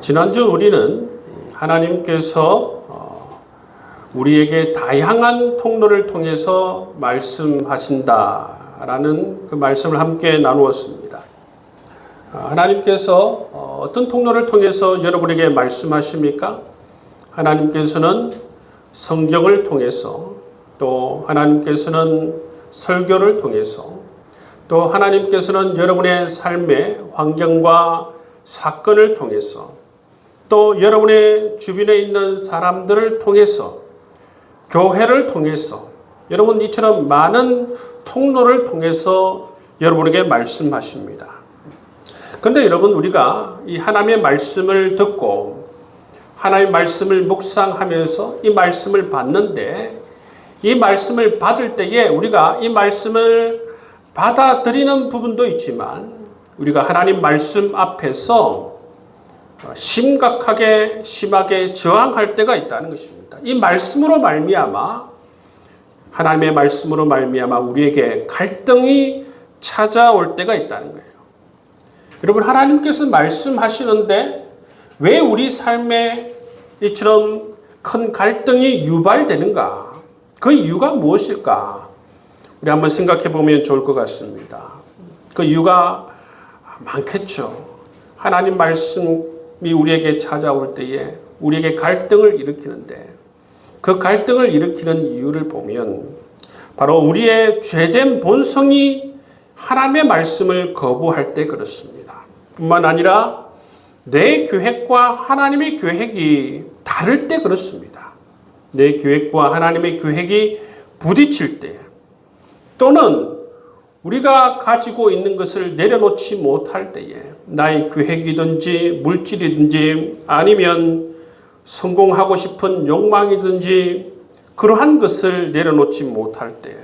지난주 우리는 하나님께서 우리에게 다양한 통로를 통해서 말씀하신다라는 그 말씀을 함께 나누었습니다. 하나님께서 어떤 통로를 통해서 여러분에게 말씀하십니까? 하나님께서는 성경을 통해서, 또 하나님께서는 설교를 통해서, 또 하나님께서는 여러분의 삶의 환경과 사건을 통해서, 또 여러분의 주변에 있는 사람들을 통해서, 교회를 통해서, 여러분 이처럼 많은 통로를 통해서 여러분에게 말씀하십니다. 그런데 여러분, 우리가 이 하나님의 말씀을 듣고 하나님의 말씀을 묵상하면서 이 말씀을 받는데, 이 말씀을 받을 때에 우리가 이 말씀을 받아들이는 부분도 있지만, 우리가 하나님 말씀 앞에서 심하게 저항할 때가 있다는 것입니다. 이 말씀으로 말미암아, 하나님의 말씀으로 말미암아 우리에게 갈등이 찾아올 때가 있다는 거예요. 여러분, 하나님께서 말씀하시는데 왜 우리 삶에 이처럼 큰 갈등이 유발되는가? 그 이유가 무엇일까? 우리 한번 생각해 보면 좋을 것 같습니다. 그 이유가 많겠죠. 하나님 말씀이 우리에게 찾아올 때에 우리에게 갈등을 일으키는데, 그 갈등을 일으키는 이유를 보면 바로 우리의 죄된 본성이 하나님의 말씀을 거부할 때 그렇습니다. 뿐만 아니라 내 계획과 하나님의 계획이 다를 때 그렇습니다. 내 계획과 하나님의 계획이 부딪힐 때, 또는 우리가 가지고 있는 것을 내려놓지 못할 때에, 나의 계획이든지 물질이든지 아니면 성공하고 싶은 욕망이든지 그러한 것을 내려놓지 못할 때,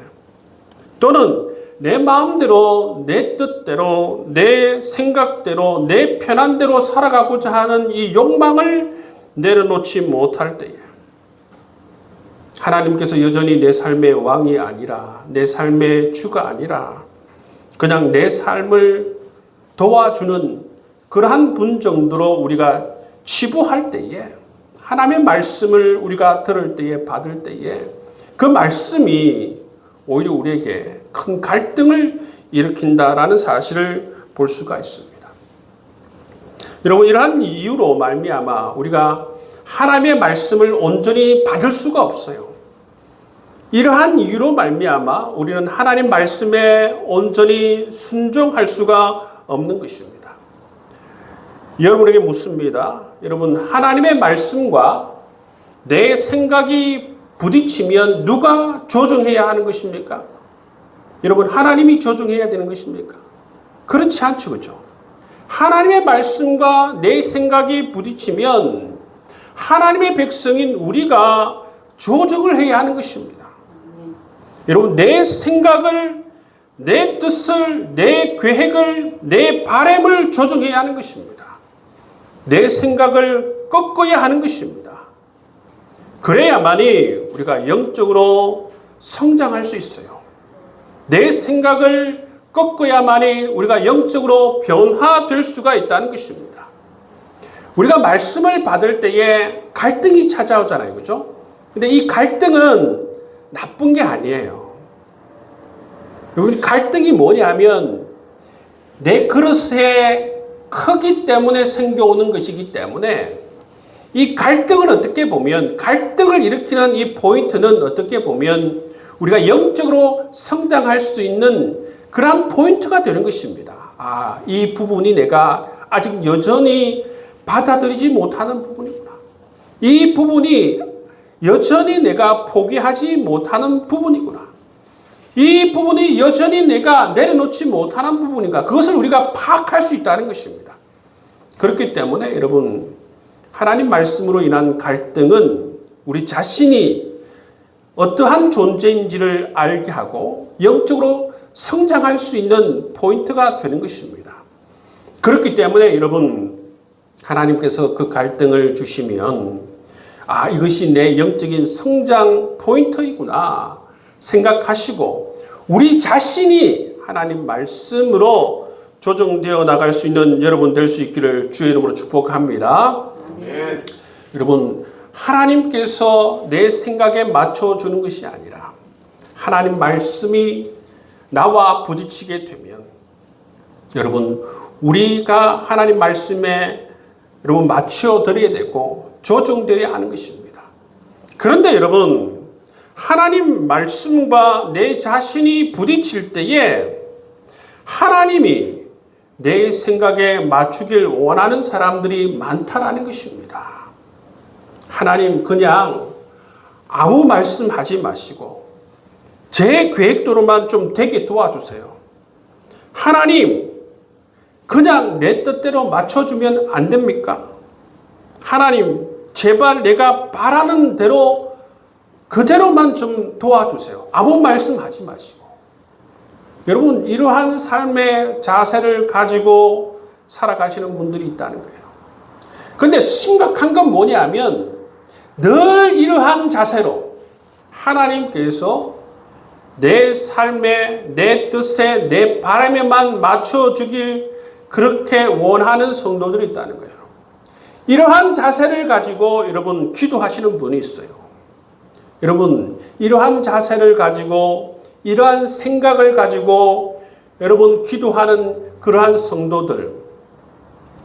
또는 내 마음대로, 내 뜻대로, 내 생각대로, 내 편한대로 살아가고자 하는 이 욕망을 내려놓지 못할 때에, 하나님께서 여전히 내 삶의 왕이 아니라, 내 삶의 주가 아니라 그냥 내 삶을 도와주는 그러한 분 정도로 우리가 치부할 때에, 하나님의 말씀을 우리가 들을 때에, 받을 때에 그 말씀이 오히려 우리에게 큰 갈등을 일으킨다라는 사실을 볼 수가 있습니다. 여러분, 이러한 이유로 말미암아 우리가 하나님의 말씀을 온전히 받을 수가 없어요. 이러한 이유로 말미암아 우리는 하나님 말씀에 온전히 순종할 수가 없는 것입니다. 여러분에게 묻습니다. 여러분, 하나님의 말씀과 내 생각이 부딪히면 누가 조정해야 하는 것입니까? 여러분, 하나님이 조정해야 되는 것입니까? 그렇지 않죠, 그렇죠? 하나님의 말씀과 내 생각이 부딪히면 하나님의 백성인 우리가 조정을 해야 하는 것입니다. 여러분, 내 생각을, 내 뜻을, 내 계획을, 내 바람을 조정해야 하는 것입니다. 내 생각을 꺾어야 하는 것입니다. 그래야만이 우리가 영적으로 성장할 수 있어요. 내 생각을 꺾어야만이 우리가 영적으로 변화될 수가 있다는 것입니다. 우리가 말씀을 받을 때에 갈등이 찾아오잖아요, 그죠? 근데 이 갈등은 나쁜 게 아니에요. 여러분, 갈등이 뭐냐면 내 그릇의 크기 때문에 생겨오는 것이기 때문에, 이 갈등을 어떻게 보면, 갈등을 일으키는 이 포인트는 어떻게 보면 우리가 영적으로 성장할 수 있는 그러한 포인트가 되는 것입니다. 아, 이 부분이 내가 아직 여전히 받아들이지 못하는 부분이구나. 이 부분이 여전히 내가 포기하지 못하는 부분이구나. 이 부분이 여전히 내가 내려놓지 못하는 부분인가. 그것을 우리가 파악할 수 있다는 것입니다. 그렇기 때문에 여러분, 하나님 말씀으로 인한 갈등은 우리 자신이 어떠한 존재인지를 알게 하고 영적으로 성장할 수 있는 포인트가 되는 것입니다. 그렇기 때문에 여러분, 하나님께서 그 갈등을 주시면, 아, 이것이 내 영적인 성장 포인트이구나 생각하시고, 우리 자신이 하나님 말씀으로 조정되어 나갈 수 있는 여러분 될 수 있기를 주의 이름으로 축복합니다. 아멘. 여러분, 하나님께서 내 생각에 맞춰주는 것이 아니라 하나님 말씀이 나와 부딪히게 되면 여러분, 우리가 하나님 말씀에 여러분 맞춰드려야 되고 조정되어야 하는 것입니다. 그런데 여러분, 하나님 말씀과 내 자신이 부딪힐 때에 하나님이 내 생각에 맞추길 원하는 사람들이 많다라는 것입니다. 하나님 그냥 아무 말씀하지 마시고 제 계획대로만 좀 되게 도와주세요. 하나님 그냥 내 뜻대로 맞춰주면 안 됩니까? 하나님 제발 내가 바라는 대로 그대로만 좀 도와주세요. 아무 말씀하지 마시고. 여러분, 이러한 삶의 자세를 가지고 살아가시는 분들이 있다는 거예요. 근데 심각한 건 뭐냐면 늘 이러한 자세로 하나님께서 내 삶에, 내 뜻에, 내 바람에만 맞춰주길 그렇게 원하는 성도들이 있다는 거예요. 이러한 자세를 가지고 여러분 기도하시는 분이 있어요. 여러분, 이러한 자세를 가지고 이러한 생각을 가지고 여러분 기도하는 그러한 성도들,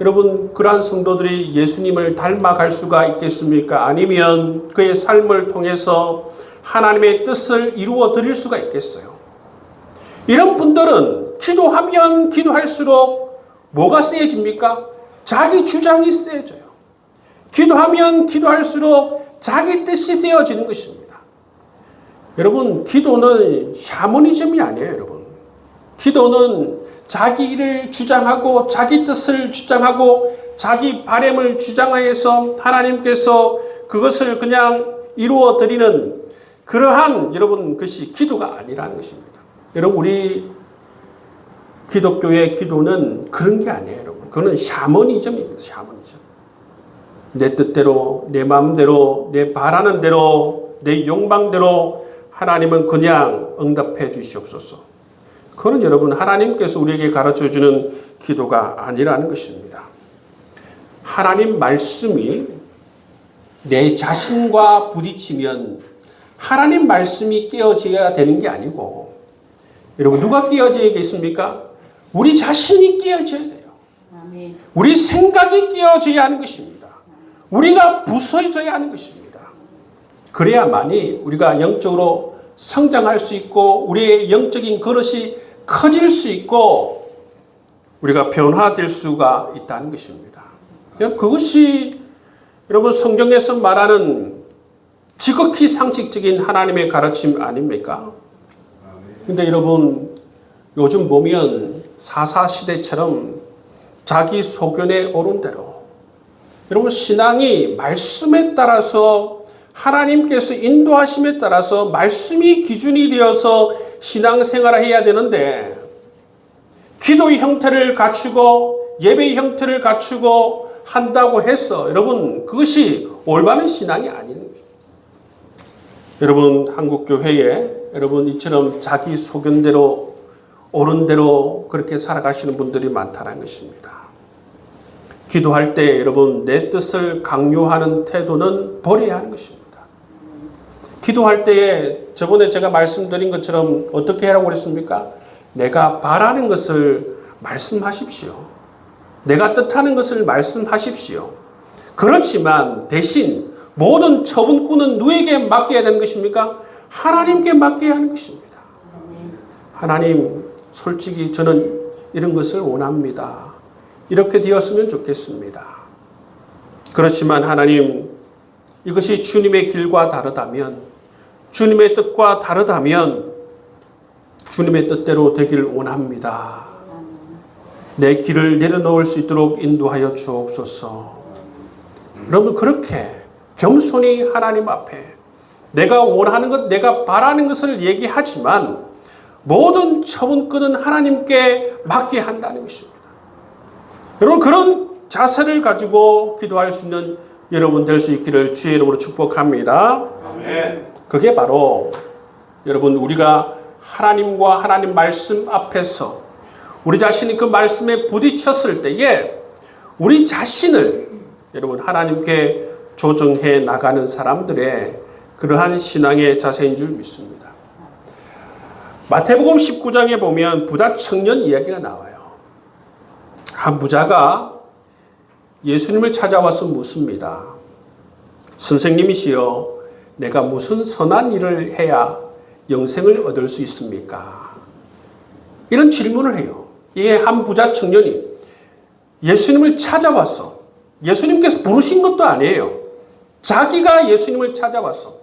여러분 그러한 성도들이 예수님을 닮아갈 수가 있겠습니까? 아니면 그의 삶을 통해서 하나님의 뜻을 이루어 드릴 수가 있겠어요? 이런 분들은 기도하면 기도할수록 뭐가 세집니까? 자기 주장이 세져요. 기도하면 기도할수록 자기 뜻이 세워지는 것입니다. 여러분, 기도는 샤머니즘이 아니에요, 여러분. 기도는 자기 일을 주장하고 자기 뜻을 주장하고 자기 바람을 주장하여서 하나님께서 그것을 그냥 이루어 드리는 그러한 여러분 것이 기도가 아니라는 것입니다. 여러분, 우리 기독교의 기도는 그런 게 아니에요, 여러분. 그거는 샤머니즘입니다, 샤머니즘. 내 뜻대로, 내 마음대로, 내 바라는 대로, 내 욕망대로 하나님은 그냥 응답해 주시옵소서. 그건 여러분 하나님께서 우리에게 가르쳐주는 기도가 아니라는 것입니다. 하나님 말씀이 내 자신과 부딪히면 하나님 말씀이 깨어져야 되는 게 아니고 여러분 누가 깨어져야겠습니까? 우리 자신이 깨어져야 돼요. 아멘. 우리 생각이 깨어져야 하는 것입니다. 우리가 부서져야 하는 것입니다. 그래야만이 우리가 영적으로 성장할 수 있고 우리의 영적인 그릇이 커질 수 있고 우리가 변화될 수가 있다는 것입니다. 그것이 여러분 성경에서 말하는 지극히 상식적인 하나님의 가르침 아닙니까? 근데 여러분 요즘 보면 사사시대처럼 자기 소견에 오른 대로 여러분 신앙이 말씀에 따라서 하나님께서 인도하심에 따라서 말씀이 기준이 되어서 신앙생활을 해야 되는데 기도의 형태를 갖추고 예배의 형태를 갖추고 한다고 해서 여러분 그것이 올바른 신앙이 아닌 거죠. 여러분 한국교회에 여러분 이처럼 자기 소견대로 옳은 대로 그렇게 살아가시는 분들이 많다는 것입니다. 기도할 때 여러분 내 뜻을 강요하는 태도는 버려야 하는 것입니다. 기도할 때에 저번에 제가 말씀드린 것처럼 어떻게 하라고 그랬습니까? 내가 바라는 것을 말씀하십시오. 내가 뜻하는 것을 말씀하십시오. 그렇지만 대신 모든 처분권은 누구에게 맡겨야 되는 것입니까? 하나님께 맡겨야 하는 것입니다. 하나님, 솔직히 저는 이런 것을 원합니다. 이렇게 되었으면 좋겠습니다. 그렇지만 하나님, 이것이 주님의 길과 다르다면, 주님의 뜻과 다르다면 주님의 뜻대로 되기를 원합니다. 내 길을 내려놓을 수 있도록 인도하여 주옵소서. 여러분 그렇게 겸손히 하나님 앞에 내가 원하는 것, 내가 바라는 것을 얘기하지만 모든 처분권은 하나님께 맡게 한다는 것입니다. 여러분 그런 자세를 가지고 기도할 수 있는 여러분 될 수 있기를 주의 이름으로 축복합니다. 아멘. 그게 바로 여러분 우리가 하나님과 하나님 말씀 앞에서 우리 자신이 그 말씀에 부딪혔을 때에 우리 자신을 여러분 하나님께 조정해 나가는 사람들의 그러한 신앙의 자세인 줄 믿습니다. 마태복음 19장에 보면 부자 청년 이야기가 나와요. 한 부자가 예수님을 찾아와서 묻습니다. 선생님이시여, 내가 무슨 선한 일을 해야 영생을 얻을 수 있습니까? 이런 질문을 해요. 이 한 부자 청년이 예수님을 찾아와서, 예수님께서 부르신 것도 아니에요. 자기가 예수님을 찾아와서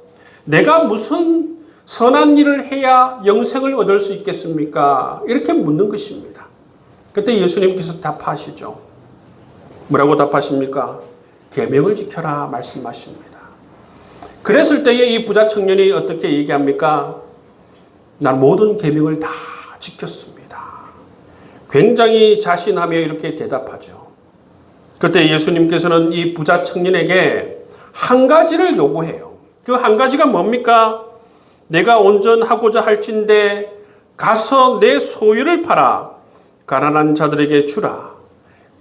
내가 무슨 선한 일을 해야 영생을 얻을 수 있겠습니까? 이렇게 묻는 것입니다. 그때 예수님께서 답하시죠. 뭐라고 답하십니까? 계명을 지켜라 말씀하십니다. 그랬을 때에 이 부자 청년이 어떻게 얘기합니까? 난 모든 계명을 다 지켰습니다. 굉장히 자신하며 이렇게 대답하죠. 그때 예수님께서는 이 부자 청년에게 한 가지를 요구해요. 그 한 가지가 뭡니까? 내가 온전하고자 할진대 가서 내 소유를 팔아 가난한 자들에게 주라.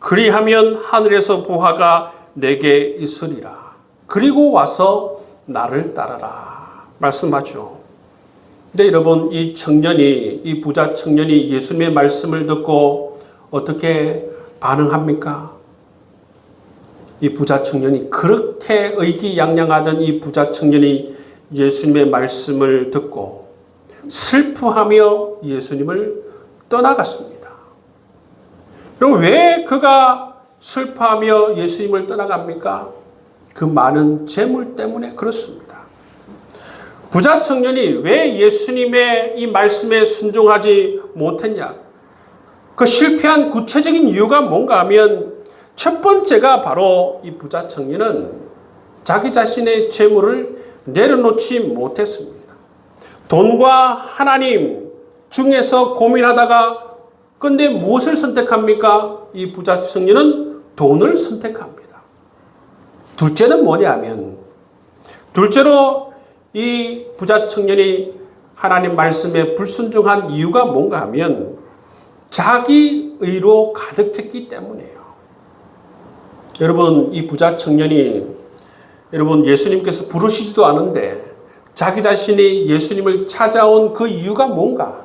그리하면 하늘에서 보화가 내게 있으리라. 그리고 와서 나를 따르라. 말씀하죠. 근데 여러분, 이 부자 청년이 예수님의 말씀을 듣고 어떻게 반응합니까? 이 부자 청년이 그렇게 의기양양하던 이 부자 청년이 예수님의 말씀을 듣고 슬퍼하며 예수님을 떠나갔습니다. 그럼 왜 그가 슬퍼하며 예수님을 떠나갑니까? 그 많은 재물 때문에 그렇습니다. 부자 청년이 왜 예수님의 이 말씀에 순종하지 못했냐? 그 실패한 구체적인 이유가 뭔가 하면 첫 번째가 바로 이 부자 청년은 자기 자신의 재물을 내려놓지 못했습니다. 돈과 하나님 중에서 고민하다가 근데 무엇을 선택합니까? 이 부자 청년은 돈을 선택합니다. 둘째는 뭐냐면, 둘째로 이 부자 청년이 하나님 말씀에 불순종한 이유가 뭔가 하면 자기 의로 가득했기 때문이에요. 여러분, 이 부자 청년이 여러분 예수님께서 부르시지도 않은데 자기 자신이 예수님을 찾아온 그 이유가 뭔가?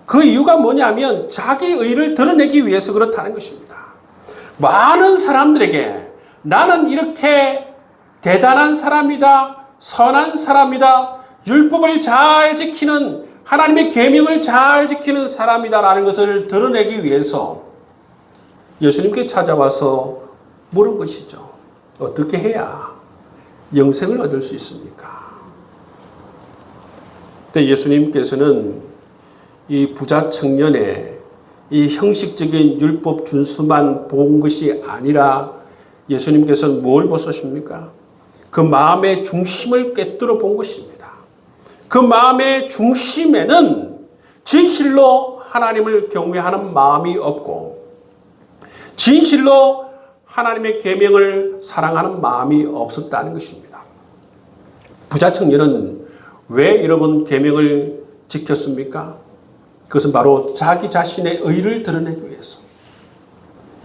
그 이유가 뭐냐면 자기 의를 드러내기 위해서 그렇다는 것입니다. 많은 사람들에게 나는 이렇게 대단한 사람이다, 선한 사람이다, 율법을 잘 지키는, 하나님의 계명을 잘 지키는 사람이다라는 것을 드러내기 위해서 예수님께 찾아와서 물은 것이죠. 어떻게 해야 영생을 얻을 수 있습니까? 그때 예수님께서는 이 부자 청년의 이 형식적인 율법 준수만 본 것이 아니라 예수님께서는 뭘 보셨습니까? 그 마음의 중심을 꿰뚫어 본 것입니다. 그 마음의 중심에는 진실로 하나님을 경외하는 마음이 없고 진실로 하나님의 계명을 사랑하는 마음이 없었다는 것입니다. 부자 청년은 왜 여러분 계명을 지켰습니까? 그것은 바로 자기 자신의 의를 드러내기 위해서.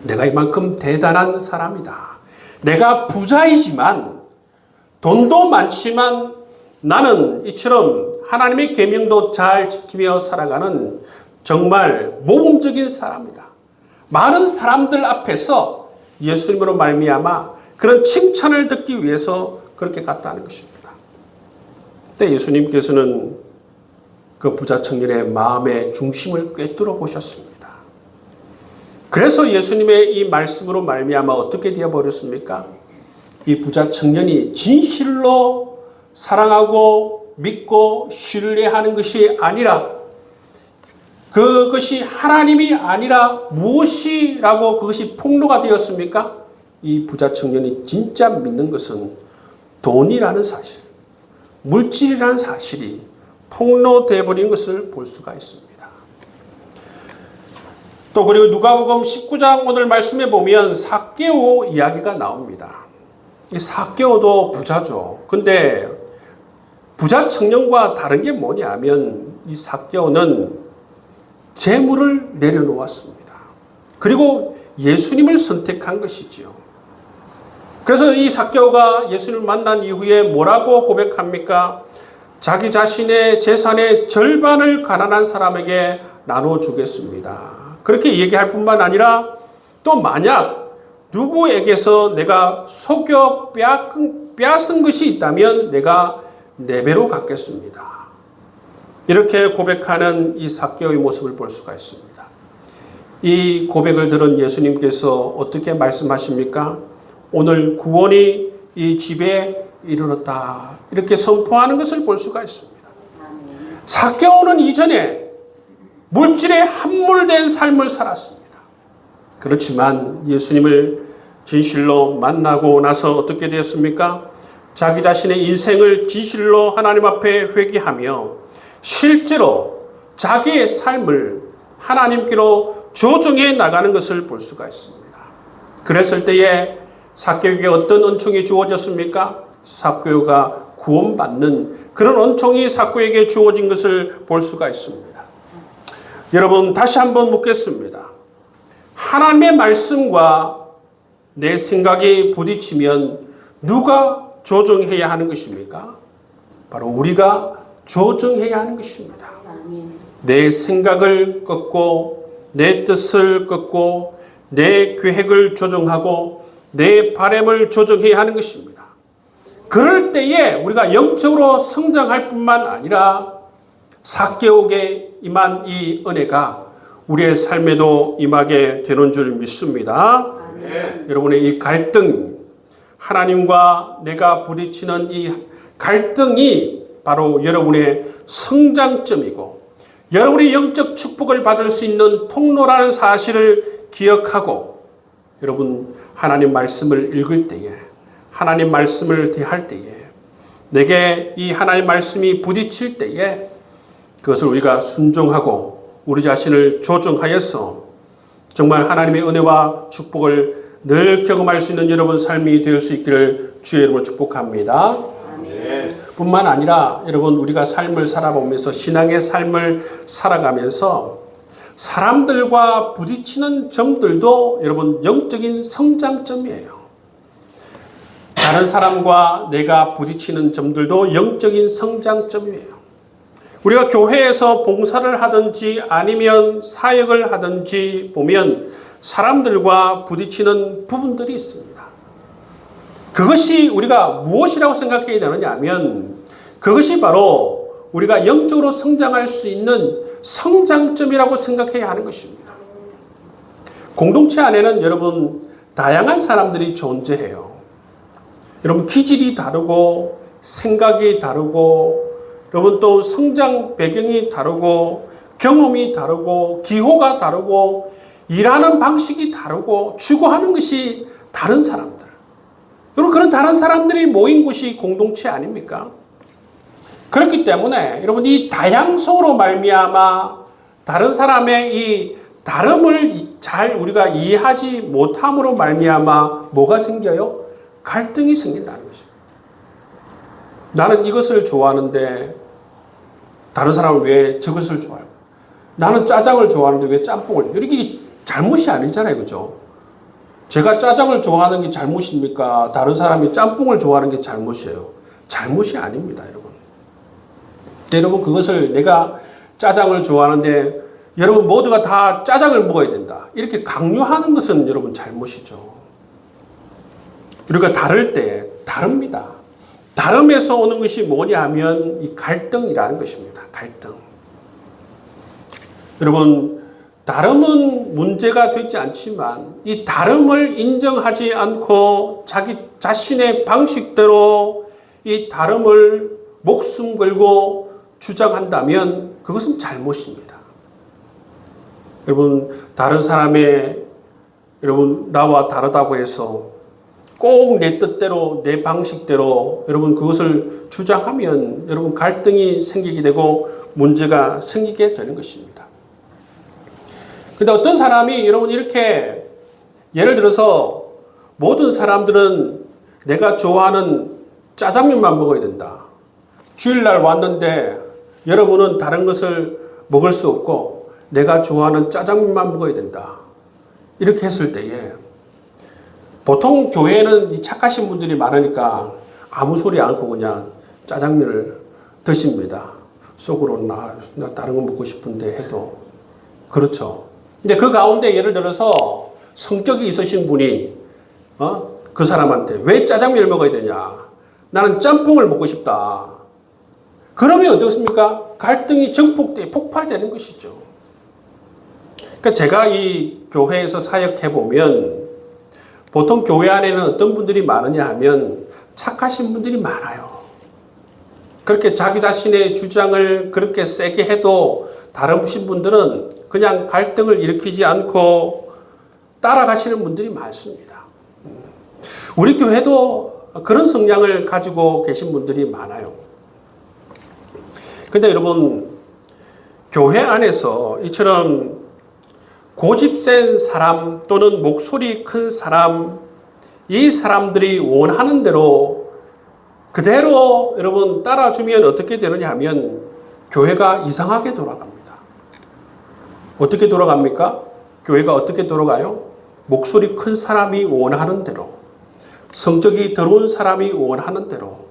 내가 이만큼 대단한 사람이다. 내가 부자이지만 돈도 많지만 나는 이처럼 하나님의 계명도 잘 지키며 살아가는 정말 모범적인 사람이다. 많은 사람들 앞에서 예수님으로 말미암아 그런 칭찬을 듣기 위해서 그렇게 갔다는 것입니다. 그때 예수님께서는 그 부자 청년의 마음의 중심을 꿰뚫어 보셨습니다. 그래서 예수님의 이 말씀으로 말미암아 어떻게 되어버렸습니까? 이 부자 청년이 진실로 사랑하고 믿고 신뢰하는 것이 아니라 그것이 하나님이 아니라 무엇이라고 그것이 폭로가 되었습니까? 이 부자 청년이 진짜 믿는 것은 돈이라는 사실, 물질이라는 사실이 폭로되어 버린 것을 볼 수가 있습니다. 또 그리고 누가복음 19장 오늘 말씀에 보면 삭개오 이야기가 나옵니다. 이 삭개오도 부자죠. 근데 부자 청년과 다른 게 뭐냐면 이 삭개오는 재물을 내려놓았습니다. 그리고 예수님을 선택한 것이지요. 그래서 이 삭개오가 예수님을 만난 이후에 뭐라고 고백합니까? 자기 자신의 재산의 절반을 가난한 사람에게 나눠주겠습니다. 그렇게 얘기할 뿐만 아니라 또 만약 누구에게서 내가 속여 빼앗은 것이 있다면 내가 4배로 갚겠습니다. 이렇게 고백하는 이 삭개오의 모습을 볼 수가 있습니다. 이 고백을 들은 예수님께서 어떻게 말씀하십니까? 오늘 구원이 이 집에 이르렀다. 이렇게 선포하는 것을 볼 수가 있습니다. 삭개오는 이전에 물질에 함몰된 삶을 살았습니다. 그렇지만 예수님을 진실로 만나고 나서 어떻게 되었습니까? 자기 자신의 인생을 진실로 하나님 앞에 회개하며 실제로 자기의 삶을 하나님께로 조정해 나가는 것을 볼 수가 있습니다. 그랬을 때에 삭개오에게 어떤 은총이 주어졌습니까? 삭개오가 구원받는 그런 은총이 삭개오에게 주어진 것을 볼 수가 있습니다. 여러분, 다시 한번 묻겠습니다. 하나님의 말씀과 내 생각이 부딪히면 누가 조정해야 하는 것입니까? 바로 우리가 조정해야 하는 것입니다. 내 생각을 꺾고 내 뜻을 꺾고 내 계획을 조정하고 내 바람을 조정해야 하는 것입니다. 그럴 때에 우리가 영적으로 성장할 뿐만 아니라 삭개오에게 임한 이 은혜가 우리의 삶에도 임하게 되는 줄 믿습니다. 여러분의 이 갈등, 하나님과 내가 부딪히는 이 갈등이 바로 여러분의 성장점이고 여러분이 영적 축복을 받을 수 있는 통로라는 사실을 기억하고 여러분 하나님 말씀을 읽을 때에 하나님 말씀을 대할 때에 내게 이 하나님 말씀이 부딪힐 때에 그것을 우리가 순종하고 우리 자신을 조정하여서 정말 하나님의 은혜와 축복을 늘 경험할 수 있는 여러분 삶이 되을 수 있기를 주의 이름으로 축복합니다. 아멘. 뿐만 아니라 여러분 우리가 삶을 살아보면서 신앙의 삶을 살아가면서 사람들과 부딪히는 점들도 여러분 영적인 성장점이에요. 다른 사람과 내가 부딪히는 점들도 영적인 성장점이에요. 우리가 교회에서 봉사를 하든지 아니면 사역을 하든지 보면 사람들과 부딪히는 부분들이 있습니다. 그것이 우리가 무엇이라고 생각해야 되느냐 하면 그것이 바로 우리가 영적으로 성장할 수 있는 성장점이라고 생각해야 하는 것입니다. 공동체 안에는 여러분 다양한 사람들이 존재해요. 여러분 기질이 다르고 생각이 다르고 여러분 또 성장 배경이 다르고 경험이 다르고 기호가 다르고 일하는 방식이 다르고 추구하는 것이 다른 사람들. 여러분 그런 다른 사람들이 모인 곳이 공동체 아닙니까? 그렇기 때문에 여러분 이 다양성으로 말미암아 다른 사람의 이 다름을 잘 우리가 이해하지 못함으로 말미암아 뭐가 생겨요? 갈등이 생긴다는 것입니다. 나는 이것을 좋아하는데 다른 사람은 왜 저것을 좋아하고 나는 짜장을 좋아하는데 왜 짬뽕을 이렇게 잘못이 아니잖아요. 그죠? 제가 짜장을 좋아하는 게 잘못입니까? 다른 사람이 짬뽕을 좋아하는 게 잘못이에요. 잘못이 아닙니다. 여러분. 여러분 그것을 내가 짜장을 좋아하는데 여러분 모두가 다 짜장을 먹어야 된다. 이렇게 강요하는 것은 여러분 잘못이죠. 우리가 다를 때 다릅니다. 다름에서 오는 것이 뭐냐 하면 이 갈등이라는 것입니다. 갈등. 여러분 다름은 문제가 되지 않지만 이 다름을 인정하지 않고 자기 자신의 방식대로 이 다름을 목숨 걸고 주장한다면 그것은 잘못입니다. 여러분 다른 사람의 여러분 나와 다르다고 해서 꼭 내 뜻대로 내 방식대로 여러분 그것을 주장하면 여러분 갈등이 생기게 되고 문제가 생기게 되는 것입니다. 근데 어떤 사람이 여러분 이렇게 예를 들어서 모든 사람들은 내가 좋아하는 짜장면만 먹어야 된다. 주일날 왔는데 여러분은 다른 것을 먹을 수 없고 내가 좋아하는 짜장면만 먹어야 된다. 이렇게 했을 때에 보통 교회에는 착하신 분들이 많으니까 아무 소리 않고 그냥 짜장면을 드십니다. 속으로는 나 다른 거 먹고 싶은데 해도 그렇죠. 근데 그 가운데 예를 들어서 성격이 있으신 분이 그 사람한테 왜 짜장면을 먹어야 되냐? 나는 짬뽕을 먹고 싶다. 그러면 어떻습니까? 갈등이 증폭돼 폭발되는 것이죠. 그러니까 제가 이 교회에서 사역해 보면 보통 교회 안에는 어떤 분들이 많으냐 하면 착하신 분들이 많아요. 그렇게 자기 자신의 주장을 그렇게 세게 해도 다른 분들은 그냥 갈등을 일으키지 않고 따라가시는 분들이 많습니다. 우리 교회도 그런 성향을 가지고 계신 분들이 많아요. 근데 여러분, 교회 안에서 이처럼 고집 센 사람 또는 목소리 큰 사람, 이 사람들이 원하는 대로 그대로 여러분 따라주면 어떻게 되느냐 하면 교회가 이상하게 돌아갑니다. 어떻게 돌아갑니까? 교회가 어떻게 돌아가요? 목소리 큰 사람이 원하는 대로, 성격이 더러운 사람이 원하는 대로,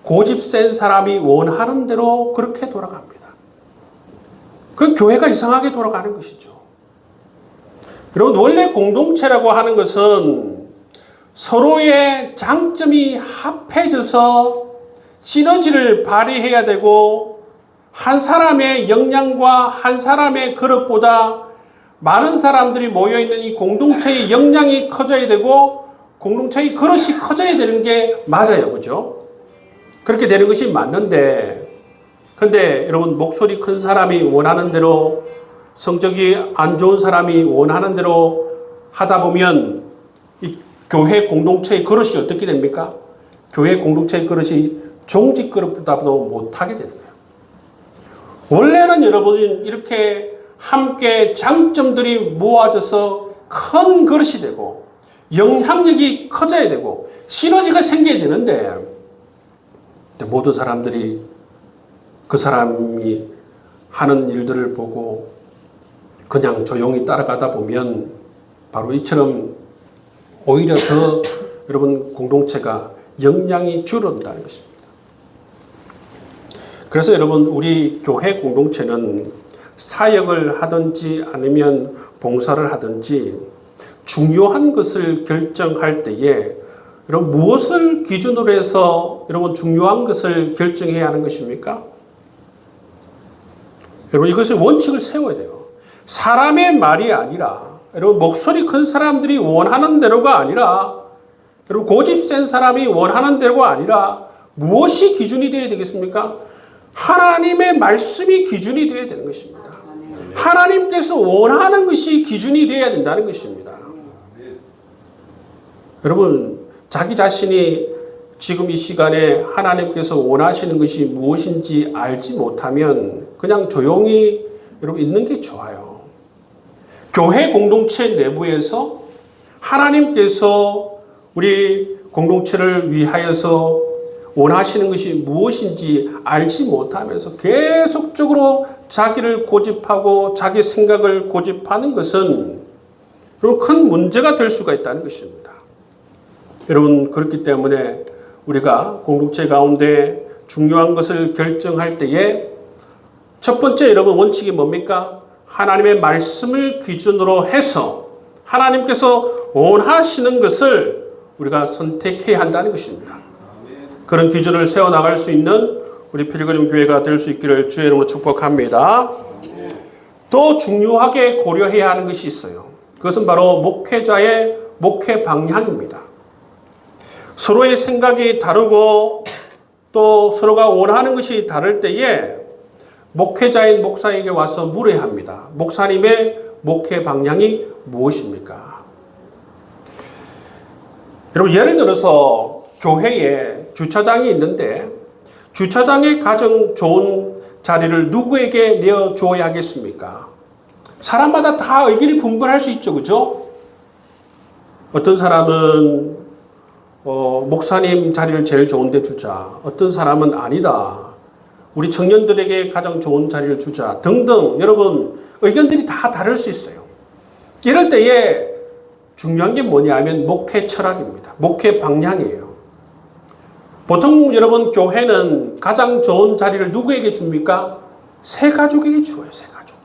고집 센 사람이 원하는 대로 그렇게 돌아갑니다. 그 교회가 이상하게 돌아가는 것이죠. 여러분, 원래 공동체라고 하는 것은 서로의 장점이 합해져서 시너지를 발휘해야 되고 한 사람의 역량과 한 사람의 그릇보다 많은 사람들이 모여있는 이 공동체의 역량이 커져야 되고 공동체의 그릇이 커져야 되는 게 맞아요. 그죠? 그렇게 되는 것이 맞는데 근데 여러분 목소리 큰 사람이 원하는 대로 성적이 안 좋은 사람이 원하는 대로 하다 보면 이 교회 공동체의 그릇이 어떻게 됩니까? 교회 공동체의 그릇이 종직 그릇보다도 못하게 되는 거예요. 원래는 여러분 이렇게 함께 장점들이 모아져서 큰 그릇이 되고 영향력이 커져야 되고 시너지가 생겨야 되는데 모든 사람들이 그 사람이 하는 일들을 보고 그냥 조용히 따라가다 보면 바로 이처럼 오히려 더 여러분 공동체가 역량이 줄어든다는 것입니다. 그래서 여러분 우리 교회 공동체는 사역을 하든지 아니면 봉사를 하든지 중요한 것을 결정할 때에 여러분 무엇을 기준으로 해서 여러분 중요한 것을 결정해야 하는 것입니까? 여러분 이것을 원칙을 세워야 돼요. 사람의 말이 아니라 여러분 목소리 큰 사람들이 원하는 대로가 아니라 여러분 고집 센 사람이 원하는 대로가 아니라 무엇이 기준이 되어야 되겠습니까? 하나님의 말씀이 기준이 되어야 되는 것입니다. 하나님께서 원하는 것이 기준이 되어야 된다는 것입니다. 여러분 자기 자신이 지금 이 시간에 하나님께서 원하시는 것이 무엇인지 알지 못하면 그냥 조용히 여러분 있는 게 좋아요. 교회 공동체 내부에서 하나님께서 우리 공동체를 위하여서 원하시는 것이 무엇인지 알지 못하면서 계속적으로 자기를 고집하고 자기 생각을 고집하는 것은 큰 문제가 될 수가 있다는 것입니다. 여러분 그렇기 때문에 우리가 공동체 가운데 중요한 것을 결정할 때에 첫 번째 여러분 원칙이 뭡니까? 하나님의 말씀을 기준으로 해서 하나님께서 원하시는 것을 우리가 선택해야 한다는 것입니다. 그런 기준을 세워나갈 수 있는 우리 필그림 교회가 될 수 있기를 주의 이름으로 축복합니다. 또 중요하게 고려해야 하는 것이 있어요. 그것은 바로 목회자의 목회 방향입니다. 서로의 생각이 다르고 또 서로가 원하는 것이 다를 때에 목회자인 목사에게 와서 물어야 합니다. 목사님의 목회 방향이 무엇입니까? 여러분 예를 들어서 교회에 주차장이 있는데 주차장에 가장 좋은 자리를 누구에게 내어주어야 하겠습니까? 사람마다 다 의견이 분분할 수 있죠. 그죠? 어떤 사람은 목사님 자리를 제일 좋은 데 주자. 어떤 사람은 아니다. 우리 청년들에게 가장 좋은 자리를 주자 등등 여러분 의견들이 다 다를 수 있어요. 이럴 때에 중요한 게 뭐냐 하면 목회 철학입니다. 목회 방향이에요. 보통 여러분 교회는 가장 좋은 자리를 누구에게 줍니까? 새 가족에게 주어요. 새 가족.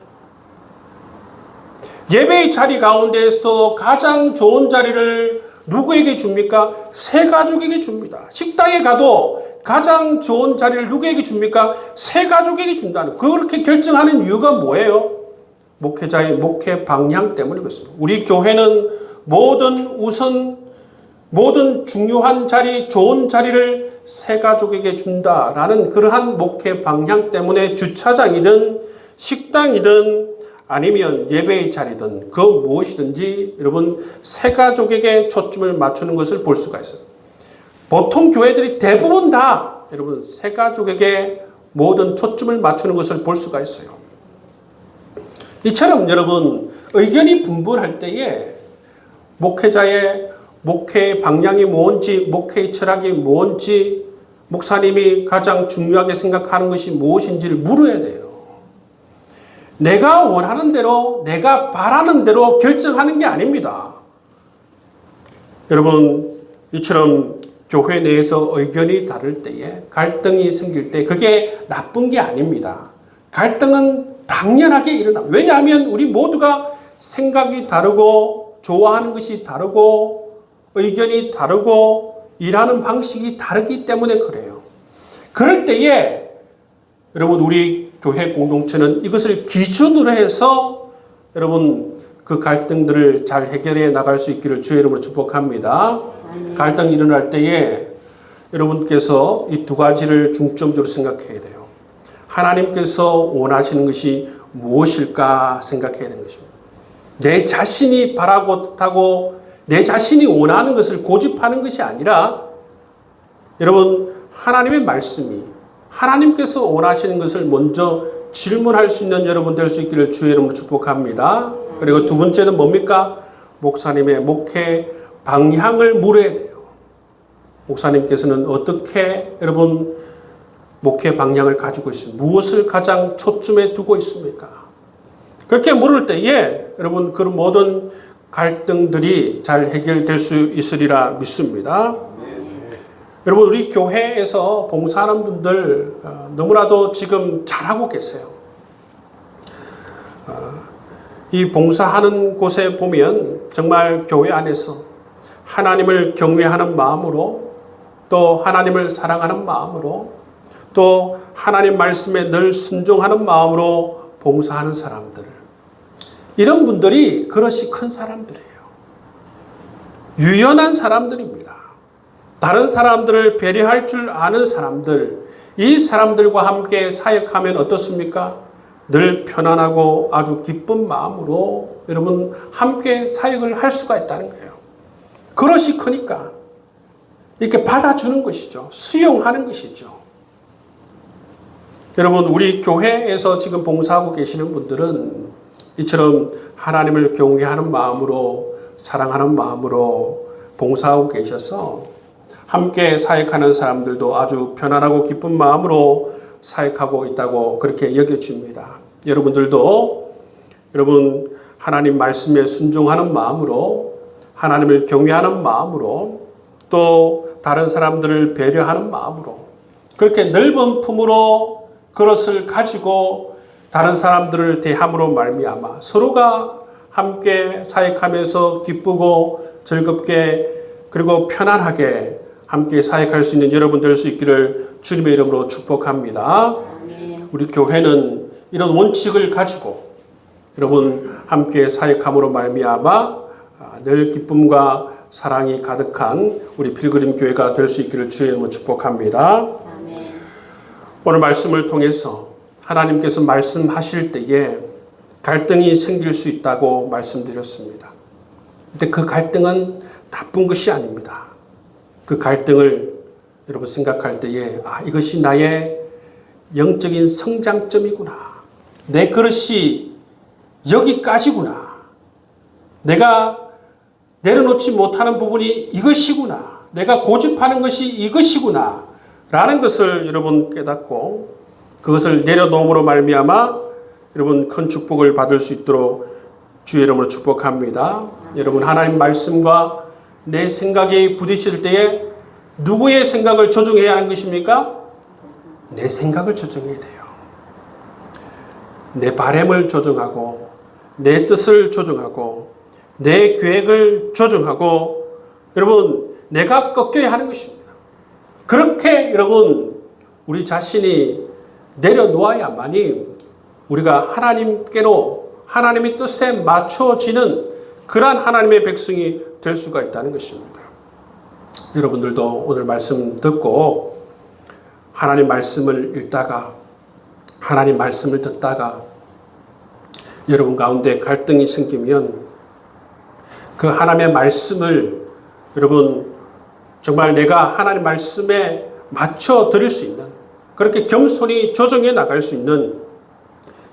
예배의 자리 가운데서 가장 좋은 자리를 누구에게 줍니까? 새 가족에게 줍니다. 식당에 가도 가장 좋은 자리를 누구에게 줍니까? 새 가족에게 준다는. 그렇게 결정하는 이유가 뭐예요? 목회자의 목회 방향 때문에 그렇습니다. 우리 교회는 모든 중요한 자리, 좋은 자리를 새 가족에게 준다라는 그러한 목회 방향 때문에 주차장이든 식당이든 아니면 예배의 자리든 그 무엇이든지 여러분 새 가족에게 초점을 맞추는 것을 볼 수가 있어요. 보통 교회들이 대부분 다 여러분 새 가족에게 모든 초점을 맞추는 것을 볼 수가 있어요. 이처럼 여러분 의견이 분분할 때에 목회자의 목회 방향이 뭔지, 목회의 철학이 뭔지, 목사님이 가장 중요하게 생각하는 것이 무엇인지를 물어야 돼요. 내가 원하는 대로, 내가 바라는 대로 결정하는 게 아닙니다. 여러분, 이처럼 교회 내에서 의견이 다를 때에 갈등이 생길 때 그게 나쁜 게 아닙니다. 갈등은 당연하게 일어나. 왜냐하면 우리 모두가 생각이 다르고 좋아하는 것이 다르고 의견이 다르고 일하는 방식이 다르기 때문에 그래요. 그럴 때에 여러분 우리 교회 공동체는 이것을 기준으로 해서 여러분 그 갈등들을 잘 해결해 나갈 수 있기를 주의 이름으로 축복합니다. 갈등이 일어날 때에 여러분께서 이 두 가지를 중점적으로 생각해야 돼요. 하나님께서 원하시는 것이 무엇일까 생각해야 되는 것입니다. 내 자신이 바라고 하고 내 자신이 원하는 것을 고집하는 것이 아니라 여러분 하나님의 말씀이 하나님께서 원하시는 것을 먼저 질문할 수 있는 여러분 될 수 있기를 주의 이름으로 축복합니다. 그리고 두 번째는 뭡니까? 목사님의 목회 방향을 물어야 돼요. 목사님께서는 어떻게 여러분 목회 방향을 가지고 있습니까? 무엇을 가장 초점에 두고 있습니까? 그렇게 물을 때에 여러분 그런 모든 갈등들이 잘 해결될 수 있으리라 믿습니다. 여러분 우리 교회에서 봉사하는 분들 너무나도 지금 잘하고 계세요. 이 봉사하는 곳에 보면 정말 교회 안에서 하나님을 경외하는 마음으로 또 하나님을 사랑하는 마음으로 또 하나님 말씀에 늘 순종하는 마음으로 봉사하는 사람들 이런 분들이 그릇이 큰 사람들이에요. 유연한 사람들입니다. 다른 사람들을 배려할 줄 아는 사람들, 이 사람들과 함께 사역하면 어떻습니까? 늘 편안하고 아주 기쁜 마음으로 여러분 함께 사역을 할 수가 있다는 거예요. 그릇이 크니까 이렇게 받아주는 것이죠. 수용하는 것이죠. 여러분 우리 교회에서 지금 봉사하고 계시는 분들은 이처럼 하나님을 경외하는 마음으로 사랑하는 마음으로 봉사하고 계셔서 함께 사역하는 사람들도 아주 편안하고 기쁜 마음으로 사역하고 있다고 그렇게 여겨집니다. 여러분들도 여러분 하나님 말씀에 순종하는 마음으로 하나님을 경외하는 마음으로 또 다른 사람들을 배려하는 마음으로 그렇게 넓은 품으로 그것을 가지고 다른 사람들을 대함으로 말미암아 서로가 함께 사역하면서 기쁘고 즐겁게 그리고 편안하게 함께 사역할 수 있는 여러분 될 수 있기를 주님의 이름으로 축복합니다. 우리 교회는 이런 원칙을 가지고 여러분 함께 사역함으로 말미암아 늘 기쁨과 사랑이 가득한 우리 필그림 교회가 될 수 있기를 주의 이름으로 축복합니다. 오늘 말씀을 통해서 하나님께서 말씀하실 때에 갈등이 생길 수 있다고 말씀드렸습니다. 근데 그 갈등은 나쁜 것이 아닙니다. 그 갈등을 여러분 생각할 때에 이것이 나의 영적인 성장점이구나. 내 그릇이 여기까지구나. 내가 내려놓지 못하는 부분이 이것이구나. 내가 고집하는 것이 이것이구나. 라는 것을 여러분 깨닫고 그것을 내려놓음으로 말미암아 여러분 큰 축복을 받을 수 있도록 주의 이름으로 축복합니다. 여러분 하나님 말씀과 내 생각이 부딪힐 때에 누구의 생각을 조정해야 하는 것입니까? 내 생각을 조정해야 돼요. 내 바람을 조정하고 내 뜻을 조정하고 내 계획을 조정하고 여러분 내가 꺾여야 하는 것입니다. 그렇게 여러분 우리 자신이 내려놓아야만이 우리가 하나님께로 하나님의 뜻에 맞춰지는 그러한 하나님의 백성이 될 수가 있다는 것입니다. 여러분들도 오늘 말씀 듣고 하나님 말씀을 읽다가 하나님 말씀을 듣다가 여러분 가운데 갈등이 생기면 그 하나님의 말씀을 여러분 정말 내가 하나님 말씀에 맞춰 드릴 수 있는 그렇게 겸손히 조정해 나갈 수 있는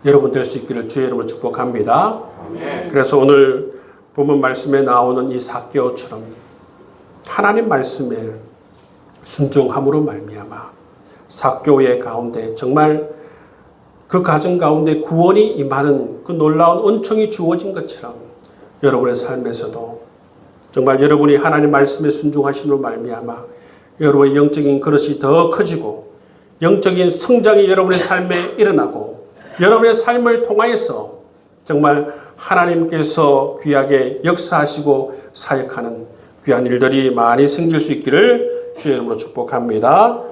여러분 될 수 있기를 주의 이름으로 축복합니다. 아멘. 그래서 오늘 본문 말씀에 나오는 이 삭개오처럼 하나님 말씀에 순종함으로 말미암아 삭개오의 가운데 정말 그 가정 가운데 구원이 임하는 그 놀라운 은총이 주어진 것처럼 여러분의 삶에서도 정말 여러분이 하나님 말씀에 순종하심으로 말미암아 여러분의 영적인 그릇이 더 커지고 영적인 성장이 여러분의 삶에 일어나고 여러분의 삶을 통하여서 정말 하나님께서 귀하게 역사하시고 사역하는 귀한 일들이 많이 생길 수 있기를 주의 이름으로 축복합니다.